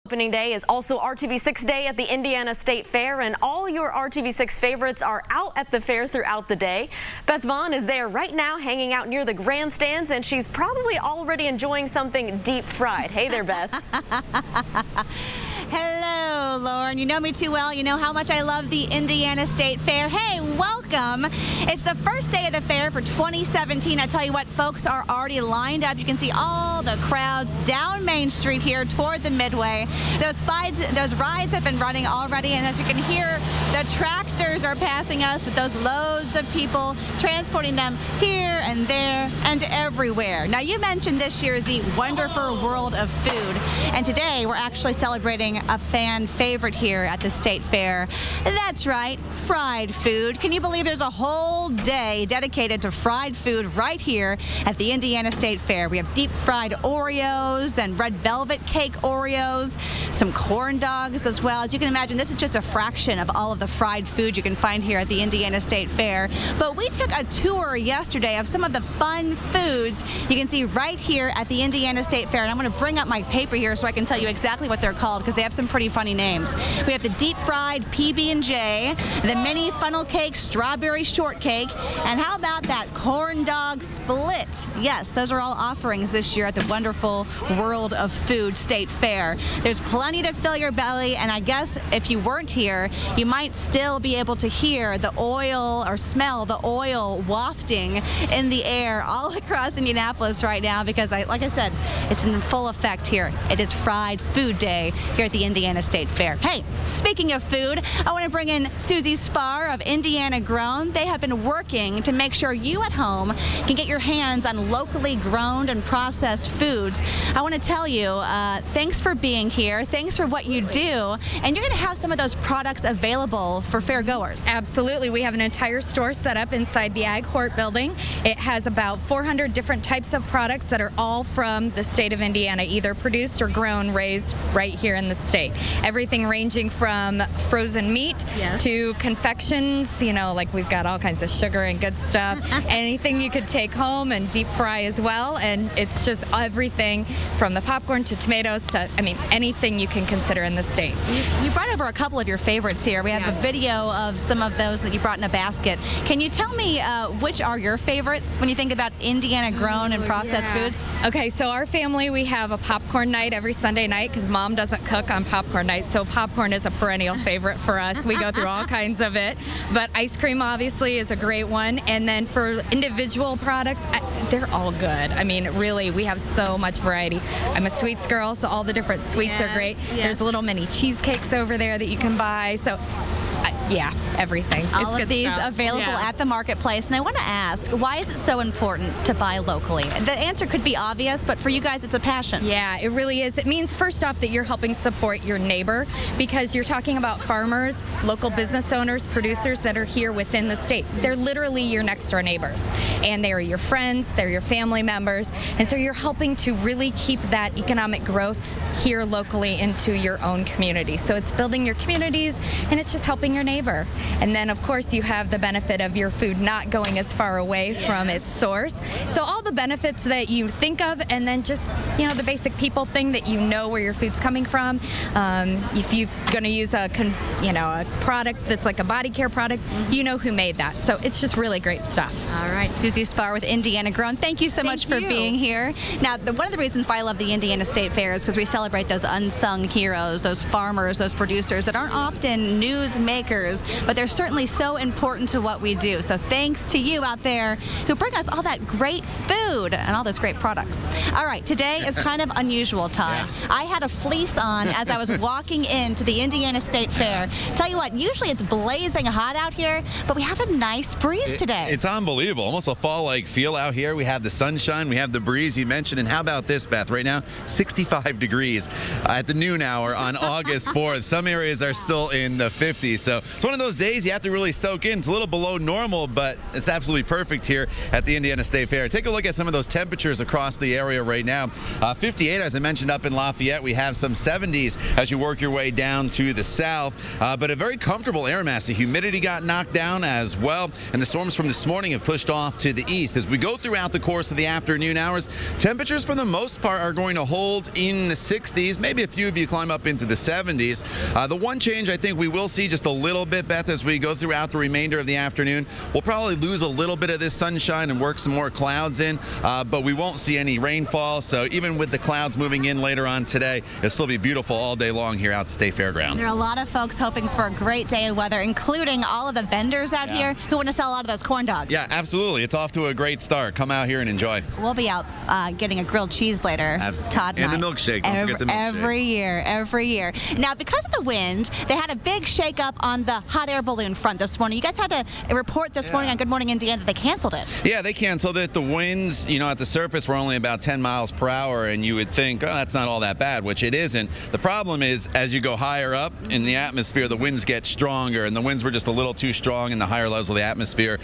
Opening day is also RTV6 day at the Indiana State Fair, and all your RTV6 favorites are out at the fair throughout the day. Beth Vaughn is there right now hanging out near the grandstands, and she's probably already enjoying something deep fried. Hey there, Beth. Hello, Lauren. You know me too well. You know how much I love the Indiana State Fair. Hey, welcome. It's the first day of the fair for 2017. I tell you what, folks are already lined up. You can see all the crowds down Main Street here toward the Midway. Those rides have been running already, and as you can hear, the tractors are passing us with those loads of people, transporting them here and there and everywhere. Now, you mentioned this year is the Wonderful World of Food, and today we're actually celebrating a fan favorite here at the State Fair. That's right, fried food. Can you believe there's a whole day dedicated to fried food right here at the Indiana State Fair? We have deep fried Oreos and red velvet cake Oreos, some corn dogs as well. As you can imagine, this is just a fraction of all of the fried food you can find here at the Indiana State Fair. But we took a tour yesterday of some of the fun foods you can see right here at the Indiana State Fair. And I'm going to bring up my paper here so I can tell you exactly what they're called, because they have some pretty funny names. We have the deep fried PB&J, the mini funnel cake strawberry shortcake, and how about that corn dog split? Yes, those are all offerings this year at the Wonderful World of Food State Fair. There's plenty to fill your belly, and I guess if you weren't here, you might still be able to hear the oil or smell the oil wafting in the air all across Indianapolis right now, because like I said, it's in full effect here. It is Fried Food Day here at the Indiana State Fair. Hey, speaking of food, I want to bring in Susie Spar of Indiana Grown. They have been working to make sure you at home can get your hands on locally grown and processed foods. I want to tell you, thanks for being here. Thanks for what you do. And you're going to have some of those products available for fair goers. Absolutely. We have an entire store set up inside the Ag Hort building. It has about 400 different types of products that are all from the state of Indiana, either produced or grown, raised right here in the state. Everything ranging from frozen meat to confections, you know, like we've got all kinds of sugar and good stuff. Anything you could take home and deep fry as well. And it's just everything from the popcorn to tomatoes to, I mean, anything you can consider in the state. You brought over a couple of your favorites here. We have a video of some of those that you brought in a basket. Can you tell me which are your favorites when you think about Indiana grown and processed foods? Okay, so our family, we have a popcorn night every Sunday night because Mom doesn't cook on popcorn night, so popcorn is a perennial favorite for us. We go through all kinds of it, but ice cream obviously is a great one. And then for individual products, they're all good. I mean, really, we have so much variety. I'm a sweets girl, so all the different sweets are great. There's little mini cheesecakes over there that you can buy. So yeah, everything. All of these available at the marketplace. And I want to ask, why is it so important to buy locally? The answer could be obvious, but for you guys, it's a passion. Yeah, it really is. It means, first off, that you're helping support your neighbor, because you're talking about farmers, local business owners, producers that are here within the state. They're literally your next door neighbors, and they are your friends, they're your family members, and so you're helping to really keep that economic growth here locally into your own community. So it's building your communities, and it's just helping your neighbor. And then, of course, you have the benefit of your food not going as far away from its source. So all the benefits that you think of, and then just, you know, the basic people thing that you know where your food's coming from. If you're going to use a product that's like a body care product, you know who made that. So it's just really great stuff. All right, Susie Spar with Indiana Grown. Thank you so much for being here. Now, one of the reasons why I love the Indiana State Fair is because we celebrate those unsung heroes, those farmers, those producers that aren't often news makers, but they're certainly so important to what we do. So thanks to you out there who bring us all that great food and all those great products. All right, today is kind of unusual time. I had a fleece on as I was walking into the Indiana State Fair. Tell you what, usually it's blazing hot out here, but we have a nice breeze today. It's unbelievable. Almost a fall-like feel out here. We have the sunshine, we have the breeze you mentioned, and how about this, Beth? Right now, 65 degrees at the noon hour on August 4th. Some areas are still in the 50s, so It's one of those days you have to really soak in. It's a little below normal, but it's absolutely perfect here at the Indiana State Fair. Take a look at some of those temperatures across the area right now. 58, as I mentioned, up in Lafayette. We have some 70s as you work your way down to the south, but a very comfortable air mass. The humidity got knocked down as well, and the storms from this morning have pushed off to the east. As we go throughout the course of the afternoon hours, temperatures for the most part are going to hold in the 60s. Maybe a few of you climb up into the 70s. The one change I think we will see just a little bit, Beth, as we go throughout the remainder of the afternoon, we'll probably lose a little bit of this sunshine and work some more clouds in, but we won't see any rainfall. So even with the clouds moving in later on today, it'll still be beautiful all day long here out at the State Fairgrounds. There are a lot of folks hoping for a great day of weather, including all of the vendors out here who want to sell a lot of those corn dogs. Yeah, absolutely. It's off to a great start. Come out here and enjoy. We'll be out getting a grilled cheese later. Todd and the milkshake. Don't forget the milkshake. Every year. Now, because of the wind, they had a big shake-up on the hot air balloon front this morning. You guys had to report this morning on Good Morning Indiana that they canceled it. Yeah, they canceled it. The winds, at the surface were only about 10 miles per hour, and you would think, oh, that's not all that bad, which it isn't. The problem is, as you go higher up in the atmosphere, the winds get stronger, and the winds were just a little too strong in the higher levels of the atmosphere,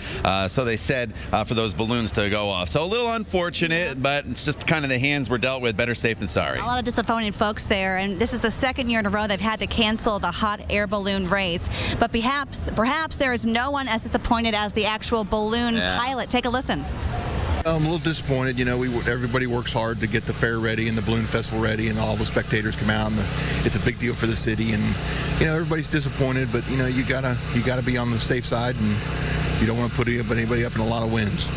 so they said for those balloons to go off. So a little unfortunate, but it's just kind of the hands we're dealt with. Better safe than sorry. A lot of disappointed folks there, and this is the second year in a row they've had to cancel the hot air balloon race. But perhaps there is no one as disappointed as the actual balloon pilot. Take a listen. I'm a little disappointed. Everybody works hard to get the fair ready and the balloon festival ready, and all the spectators come out, and it's a big deal for the city. And everybody's disappointed, but you gotta be on the safe side, and you don't want to put anybody up in a lot of winds.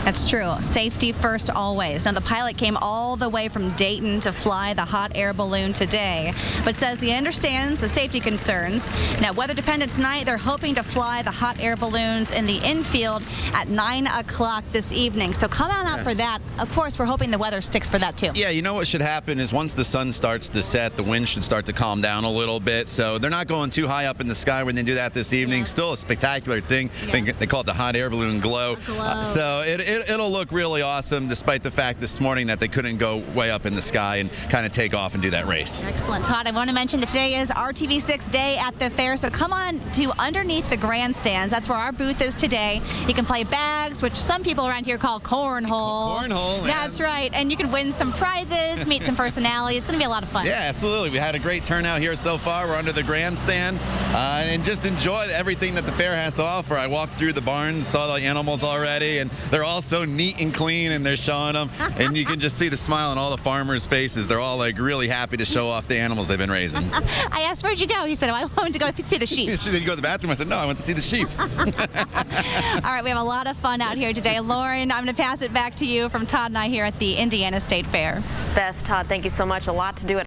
That's true. Safety first always. Now, the pilot came all the way from Dayton to fly the hot air balloon today, but says he understands the safety concerns. Now, weather dependent tonight, they're hoping to fly the hot air balloons in the infield at 9 o'clock this evening. So come on out for that. Of course, we're hoping the weather sticks for that, too. Yeah, what should happen is once the sun starts to set, the wind should start to calm down a little bit. So they're not going too high up in the sky when they do that this evening. Still a spectacular thing. They call it the hot air balloon glow. So it'll look really awesome, despite the fact this morning that they couldn't go way up in the sky and kind of take off and do that race. Excellent. Todd, I want to mention that today is RTV6 day at the fair, so come on to underneath the grandstands. That's where our booth is today. You can play bags, which some people around here call cornhole. Cornhole, That's right. And you can win some prizes, meet some personalities. It's going to be a lot of fun. Yeah, absolutely. We had a great turnout here so far. We're under the grandstand and just enjoy everything that the fair has to offer. I walked through the barns, saw the animals already, and they're all so neat and clean, and they're showing them, and you can just see the smile on all the farmers' faces. They're all really happy to show off the animals they've been raising. I asked, where'd you go? He said, I wanted to go see the sheep. Did you go to the bathroom? I said, no, I went to see the sheep. All right, we have a lot of fun out here today. Lauren, I'm going to pass it back to you from Todd and I here at the Indiana State Fair. Beth, Todd, thank you so much. A lot to do at